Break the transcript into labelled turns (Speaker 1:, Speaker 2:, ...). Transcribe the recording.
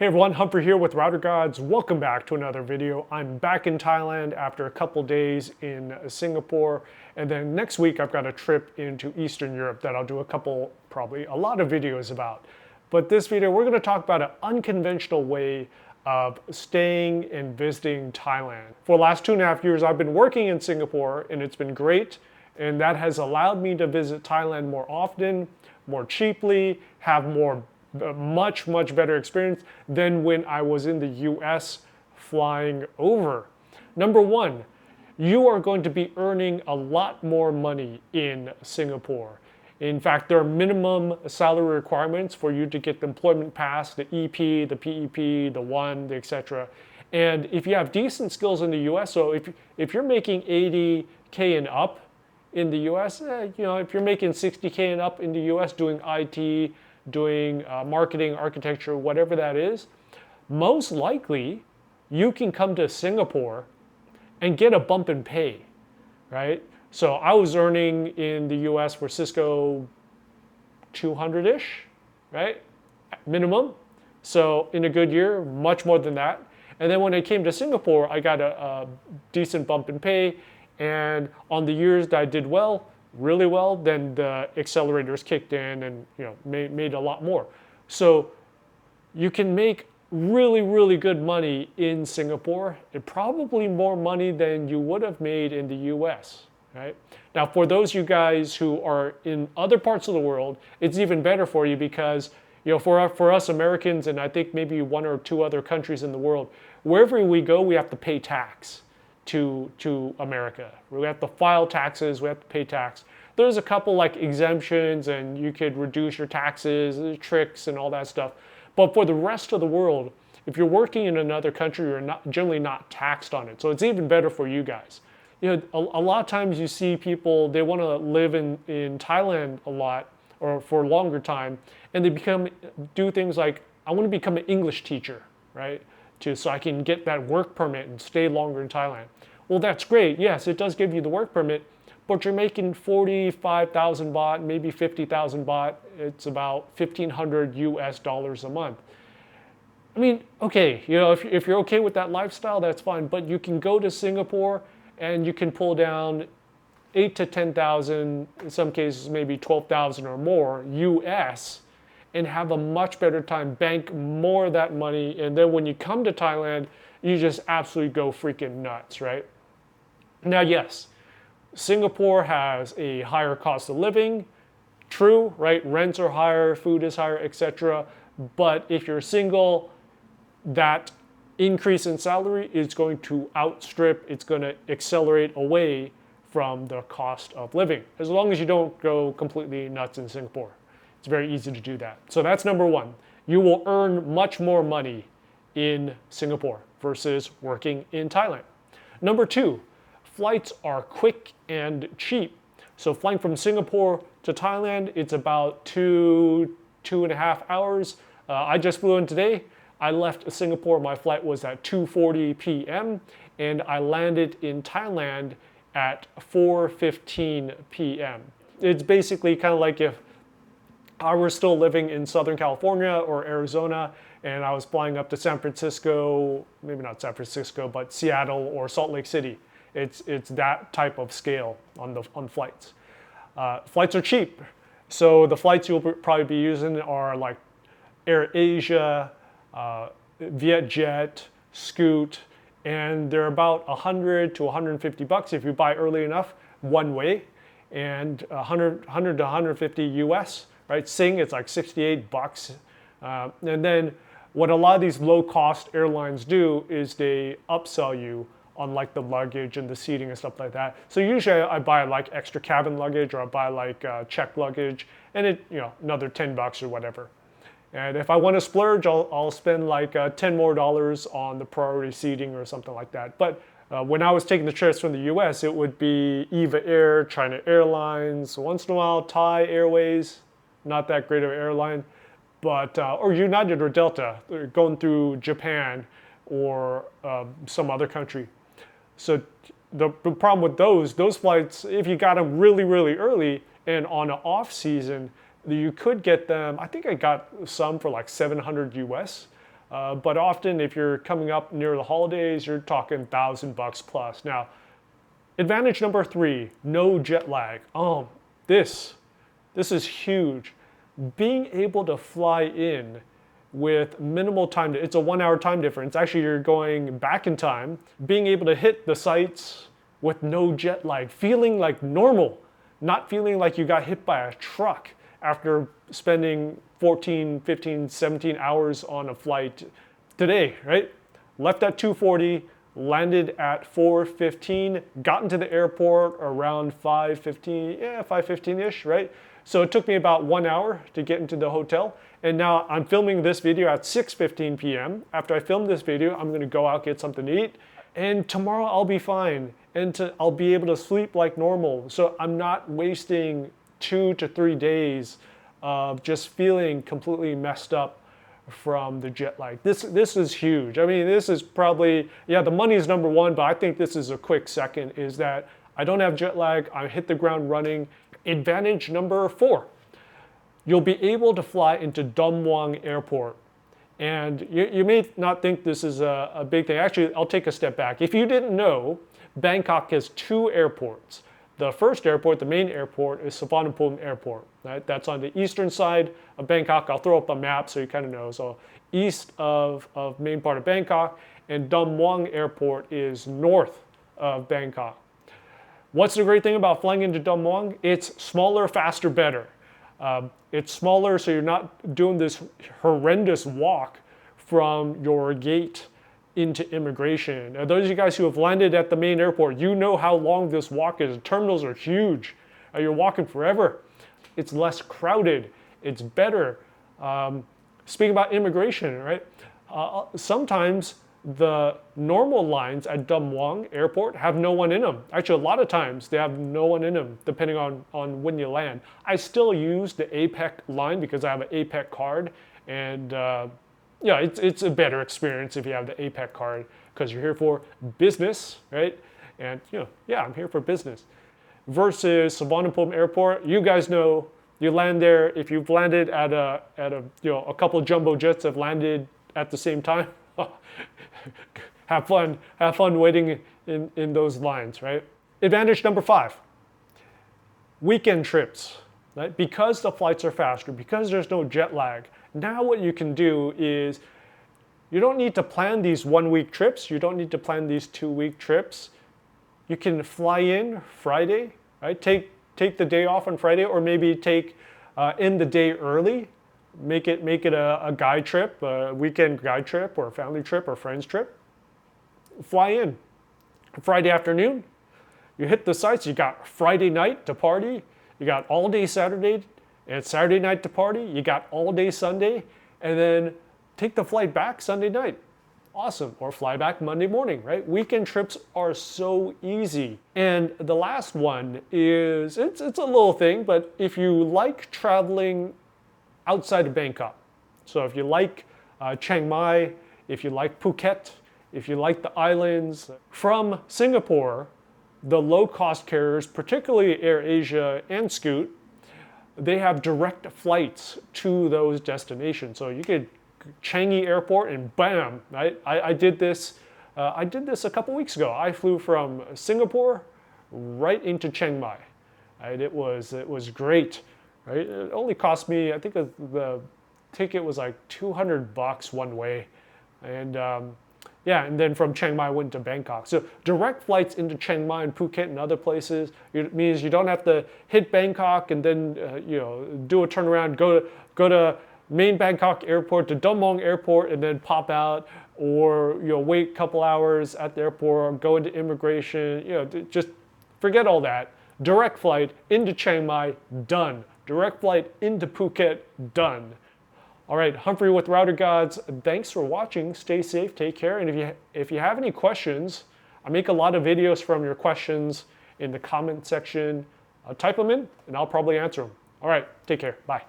Speaker 1: Hey everyone, Humphrey here with Router Gods. Welcome back to another video. I'm back in Thailand after a couple days in Singapore, and then next week I've got a trip into Eastern Europe that I'll do probably a lot of videos about. But this video, we're going to talk about an unconventional way of staying and visiting Thailand. For the last 2.5 years, I've been working in Singapore, and it's been great, and that has allowed me to visit Thailand more often, more cheaply, have a much better experience than when I was in the US flying over. Number one, you are going to be earning a lot more money in Singapore. In fact, there are minimum salary requirements for you to get the employment pass, the EP, the PEP, the one, the etc. And if you have decent skills in the US, so if you're making 80K and up in the US, if you're making 60K and up in the US doing IT, doing marketing, architecture, whatever that is, most likely you can come to Singapore and get a bump in pay, right? So I was earning in the US for Cisco 200-ish, right? Minimum. So in a good year, much more than that. And then when I came to Singapore, I got a decent bump in pay. And on the years that I did well, really well, then the accelerators kicked in and made a lot more. So you can make really good money in Singapore, and probably more money than you would have made in the US, right? Now for those of you guys who are in other parts of the world, it's even better for you because for us Americans, and I think maybe one or two other countries in the world, wherever we go, we have to pay tax to America. We have to file taxes, we have to pay tax. There's a couple like exemptions and you could reduce your taxes, tricks and all that stuff. But for the rest of the world, if you're working in another country, you're generally not taxed on it. So it's even better for you guys. A lot of times you see people, they want to live in Thailand a lot or for a longer time, and they do things like, I want to become an English teacher, right? So I can get that work permit and stay longer in Thailand. Well, that's great. Yes, it does give you the work permit, but you're making 45,000 baht, maybe 50,000 baht. It's about 1,500 US dollars a month. I mean, okay, if you're okay with that lifestyle, that's fine. But you can go to Singapore and you can pull down 8 to 10,000, in some cases maybe 12,000 or more US, and have a much better time, bank more of that money, and then when you come to Thailand, you just absolutely go freaking nuts, right? Now, yes, Singapore has a higher cost of living, true, right? Rents are higher, food is higher, etc. But if you're single, that increase in salary is going to outstrip, it's going to accelerate away from the cost of living, as long as you don't go completely nuts in Singapore. It's very easy to do that. So that's number one. You will earn much more money in Singapore versus working in Thailand. Number two, flights are quick and cheap. So flying from Singapore to Thailand, it's about 2.5 hours. I just flew in today. I left Singapore, my flight was at 2:40 p.m. and I landed in Thailand at 4:15 p.m. It's basically kind of like if I was still living in Southern California or Arizona, and I was flying up to San Francisco, maybe not San Francisco, but Seattle or Salt Lake City. It's that type of scale on flights. Flights are cheap, so the flights you'll probably be using are like AirAsia, Vietjet, Scoot, and they're about 100 to 150 bucks if you buy early enough, one way, and 100 to 150 US. Right, Sing, it's like 68 bucks. And then what a lot of these low-cost airlines do is they upsell you on like the luggage and the seating and stuff like that. So usually I buy like extra cabin luggage, or I buy like checked luggage, and it, another 10 bucks or whatever. And if I want to splurge, I'll spend like $10 more on the priority seating or something like that. But when I was taking the trips from the US, it would be Eva Air, China Airlines, once in a while Thai Airways, not that great of an airline, but or United or Delta, going through Japan or some other country. So the problem with those flights, if you got them really early and on an off season, you could get them. I think I got some for like 700 US, But often if you're coming up near the holidays, you're talking $1,000 plus. Now, advantage number 3, no jet lag. This is huge. Being able to fly in with minimal time, it's a 1 hour time difference. Actually, you're going back in time. Being able to hit the sites with no jet lag, feeling like normal, not feeling like you got hit by a truck after spending 14, 15, 17 hours on a flight today, right? Left at 2:40, landed at 4:15, got into the airport around 5:15, 5:15-ish, right? So it took me about 1 hour to get into the hotel. And now I'm filming this video at 6:15 p.m. After I film this video, I'm gonna go out, get something to eat. And tomorrow I'll be fine. And I'll be able to sleep like normal. So I'm not wasting 2 to 3 days of just feeling completely messed up from the jet lag. This is huge. I mean, this is probably, yeah, the money is number 1, but I think this is a quick second, is that I don't have jet lag, I hit the ground running. Advantage number 4, you'll be able to fly into Mueang Airport. And you may not think this is a big thing. Actually, I'll take a step back. If you didn't know, Bangkok has 2 airports. The first airport, the main airport, is Suvarnabhumi Airport. Right? That's on the eastern side of Bangkok. I'll throw up a map so you kind of know. So east of main part of Bangkok, and Mueang Airport is north of Bangkok. What's the great thing about flying into Mueang? It's smaller, faster, better. It's smaller, so you're not doing this horrendous walk from your gate into immigration. Now, those of you guys who have landed at the main airport, you know how long this walk is. The terminals are huge. You're walking forever. It's less crowded. It's better. Speaking about immigration, right? Sometimes the normal lines at Mueang Airport have no one in them. Actually, a lot of times they have no one in them, depending on when you land. I still use the APEC line because I have an APEC card, and yeah, it's a better experience if you have the APEC card because you're here for business, right? And yeah, I'm here for business. Versus Suvarnabhumi Airport, you guys know, you land there. If you've landed at a a couple of jumbo jets have landed at the same time, have fun waiting in those lines, right? Advantage number 5, weekend trips, right? Because the flights are faster, because there's no jet lag. Now what you can do is, you don't need to plan these 1-week trips. You don't need to plan these 2-week trips. You can fly in Friday, right? Take the day off on Friday, or maybe take in the day early. Make it a guide trip, a weekend guide trip, or a family trip, or friends trip. Fly in Friday afternoon. You hit the sites. You got Friday night to party. You got all day Saturday and Saturday night to party. You got all day Sunday, and then take the flight back Sunday night. Awesome. Or fly back Monday morning, right? Weekend trips are so easy. And the last one is, it's a little thing, but if you like traveling outside of Bangkok, so if you like Chiang Mai, if you like Phuket, if you like the islands, from Singapore, the low-cost carriers, particularly AirAsia and Scoot, they have direct flights to those destinations. So you could Changi Airport and bam, right? I did this a couple weeks ago. I flew from Singapore right into Chiang Mai. Right? It was great. Right? It only cost me, I think the ticket was like $200 one way, and yeah, and then from Chiang Mai went to Bangkok. So direct flights into Chiang Mai and Phuket and other places. It means you don't have to hit Bangkok and then do a turnaround, go to main Bangkok airport to Mueang Airport and then pop out, or wait a couple hours at the airport, go into immigration. Just forget all that. Direct flight into Chiang Mai, done. Direct flight into Phuket, done. All right, Humphrey with Router Gods. Thanks for watching. Stay safe, take care. And if you have any questions, I make a lot of videos from your questions in the comment section. Type them in and I'll probably answer them. All right, take care. Bye.